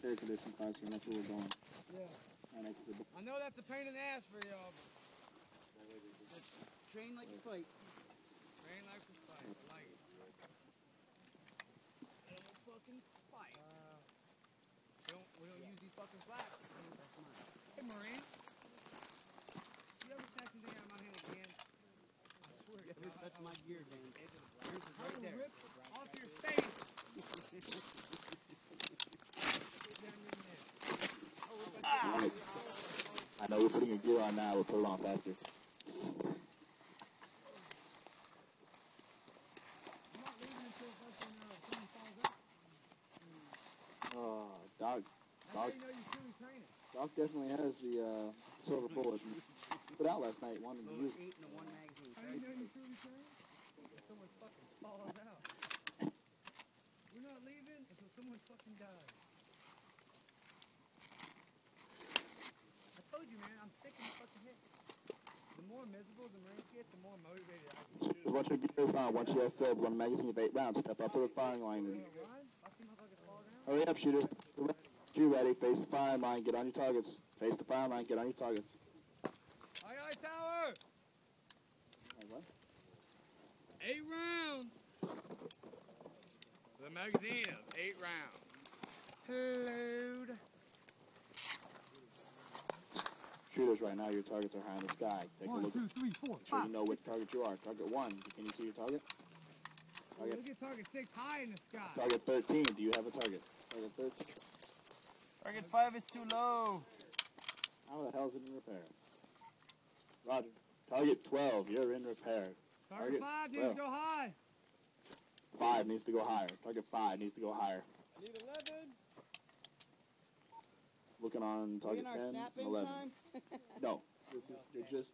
air conditioning classroom. That's where we're going. Yeah. Right next to the. I know that's a pain in the ass for y'all. Train like you fight. Train like a fight. I like it. Don't fucking fight. We don't use these fucking flaps. That's mine. Hey, Marine. You ever snatch something out of my hand again? I swear to God. Touch my gear, Dan. Yours is I right will there. rip off your face. I know we're putting your gear on now. We'll put it on faster. I'm not leaving until fucking someone falls up. Oh, Doc. That's how you know you're truly training. Doc definitely has the silver bullet. Put out last night. Wanted to use it. 8 in the 1 magazine. How do you know you're truly training? If someone fucking falls out. We're not leaving until someone fucking dies. I told you, man, I'm sick in the fucking head. The more miserable the Marines get, the more motivated I get. Once your gear is on, once you have filled one magazine of 8 rounds, step up to the firing line. You wanna run? I see motherfuckers fall down. Hurry up, shooters. You ready? Face the firing line. Get on your targets. Face the firing line. Get on your targets. Aye, aye, tower! 8 rounds. The magazine of 8 rounds. Load. Shooters, right now your targets are high in the sky. Take a 1, look. 2, 3, 4, Make sure 5. you know which target you are. Target 1. Can you see your target? Target. Look at target 6 high in the sky. Target 13. Do you have a target? Target 13. Target 5 is too low. How the hell is it in repair? Roger. Target 12. You're in repair. Target 5 needs to go high. 5 needs to go higher. Target 5 needs to go higher. I need 11. Looking on target 10, 11. time? No. This is you're just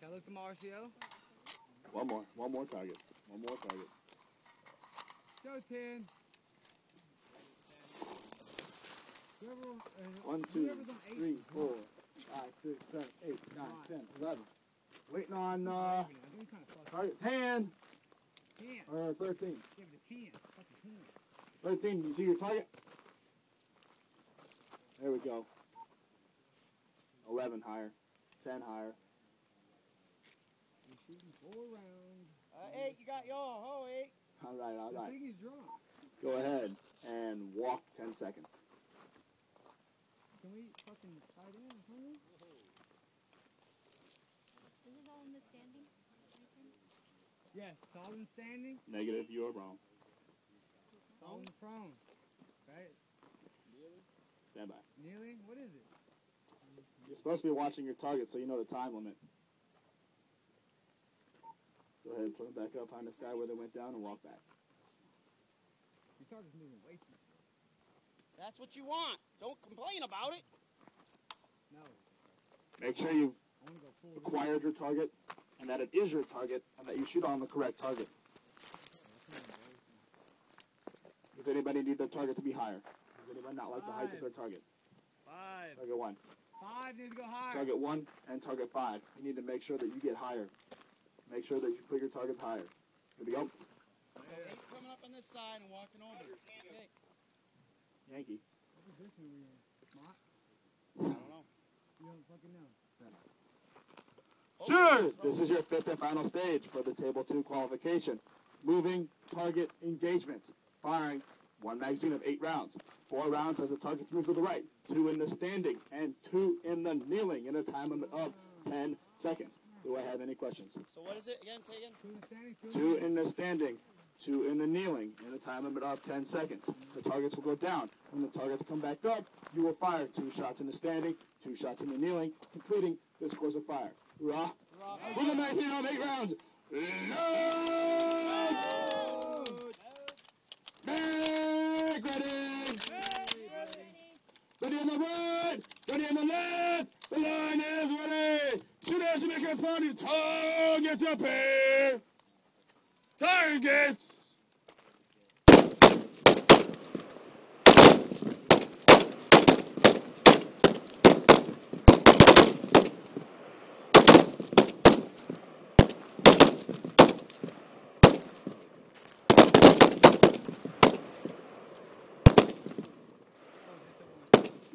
Can I look to my RCO? one more target. One more target. Go 10. Whoever, 1, 2, whoever's on 8. 3, 4, 5, 6, 7, 8, 9, 10, 11. Waiting on I think he's trying to fuck target 10 10. or 13. Give it a 10. Fucking 10. 13, you see your target? There we go. 11 higher. 10 higher. He's shooting 4 rounds. 8, you got y'all. Oh, 8. All right, all I right. think he's drunk. Go ahead and walk 10 seconds. Can we fucking tight in? Huh? This is all in the standing? My turn? Yes, tall and standing. Negative, you are wrong. Tall and prone. Right? Stand by. Kneeling? What is it? You're supposed to be watching your target so you know the time limit. Go ahead and put them back up high in the sky where they went down and walk back. Your target's moving way too fast. That's what you want. Don't complain about it. No. Make sure you've I want to go full. acquired your target and that it is your target and that you shoot on the correct target. Does anybody need their target to be higher? Does anybody not like the height of their target? 5. Target 1. 5 needs to go higher. Target 1 and target 5. You need to make sure that you get higher. Make sure that you put your targets higher. Here we go. 8's coming up on this side and walking over. Okay. Yankee. What position are we in? Smart? I don't know. You don't fucking know. Sure! This is your 5th and final stage for the Table 2 qualification. Moving target engagement. Firing 1 magazine of 8 rounds. 4 rounds as the targets move to the right. 2 in the standing and 2 in the kneeling in a time limit of 10 seconds. Do I have any questions? So what is it again? Say again. 2 in the standing, 2 in the standing, 2 in the kneeling in a time limit of 10 seconds. The targets will go down. When the targets come back up, you will fire 2 shots in the standing, 2 shots in the kneeling, completing this course of fire. Hoorah! With a magazine of 8 rounds. Load! Mag ready! Ready on the right! Ready on the left! The line is ready! Shooters, make it fun! Targets up here! Targets!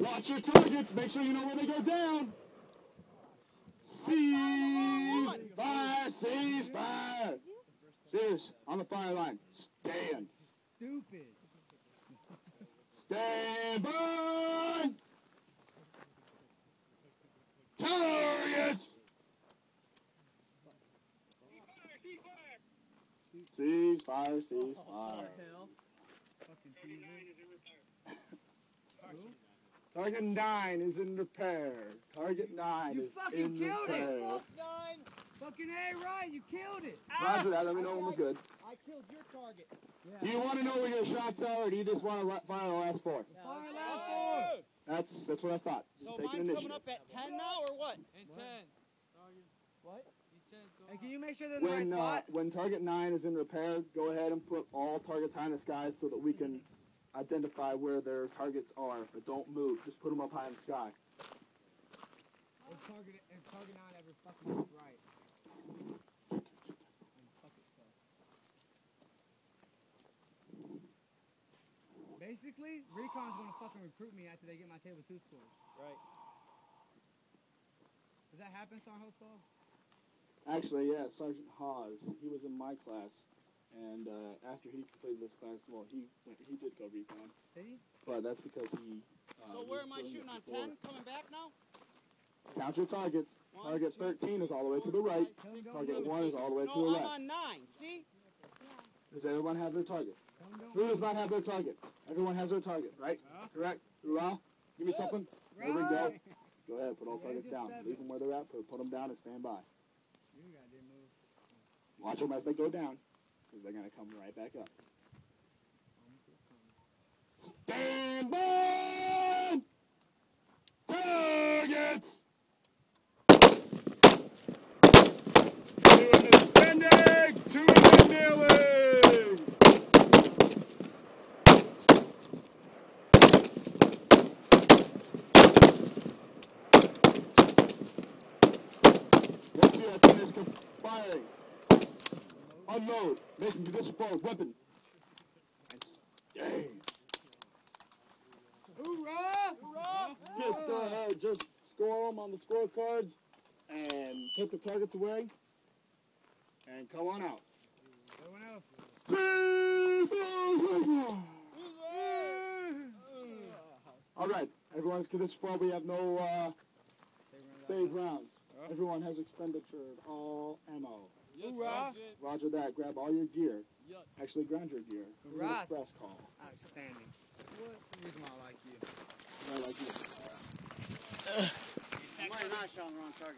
Watch your targets. Make sure you know where they go down. Cease fire. Cease fire. Shooters on the fire line. Stand. Stupid. Stand by. Targets. Cease fire. Cease fire. Hell. Fucking teaser. Target 9 is in repair. Target 9 You is fucking in killed it. repair. Fuck 9. Fucking A right, you killed it. Roger that. Let me know when we're good. I killed your target. Do you want to know where your shots are, or do you just want to fire the last 4? Fire last four. That's what I thought. Just So take mine's initiative. coming up at 10 now, or what? And 10. What? Hey, can you make sure they're in the right When spot? when target 9 is in repair, go ahead and put all targets high in the sky so that we can identify where their targets are. But don't move. Just put them up high in the sky. And target 9 ever fucking look right. And fuck itself. Basically, Recon's gonna fucking recruit me after they get my table 2 scores. Right. Does that happen, Sergeant Hosco? Actually, yeah, Sergeant Hawes. He was in my class, and after he completed this class, well, he did go recon, See? but that's because he. So where am I shooting on 10? Coming back now? Count your targets. One, Target two, 13 is all the way to the right. Tell them don't Target move. 1 is all the way to the No, I'm left. on 9. See? Does everyone have their targets? Tell them don't Who does not have their target? Everyone has their target, right? Correct? Hoorah. Give me something. There we go. Go ahead, put all targets down. Leave them where they're at, put them down and stand by. You goddamn move. Watch them as they go down, because they're going to come right back up. Stand by! Targets! Two in the standing, 2 in the kneeling! Once you have finished firing, unload, making position forward, weapon, and stay. Hoorah! Kids, go ahead, just score them on the scorecards and take the targets away and come on out. Everyone else. All right, everyone's this far. We have no saved rounds. Everyone has expenditured all ammo. Yes, Hoorah. Sergeant. Roger that. Grab all your gear. Yuck. Actually, ground your gear. Give an Right. express call. Outstanding. What's the reason why I like you? Right, like you. I might not shot on the wrong target.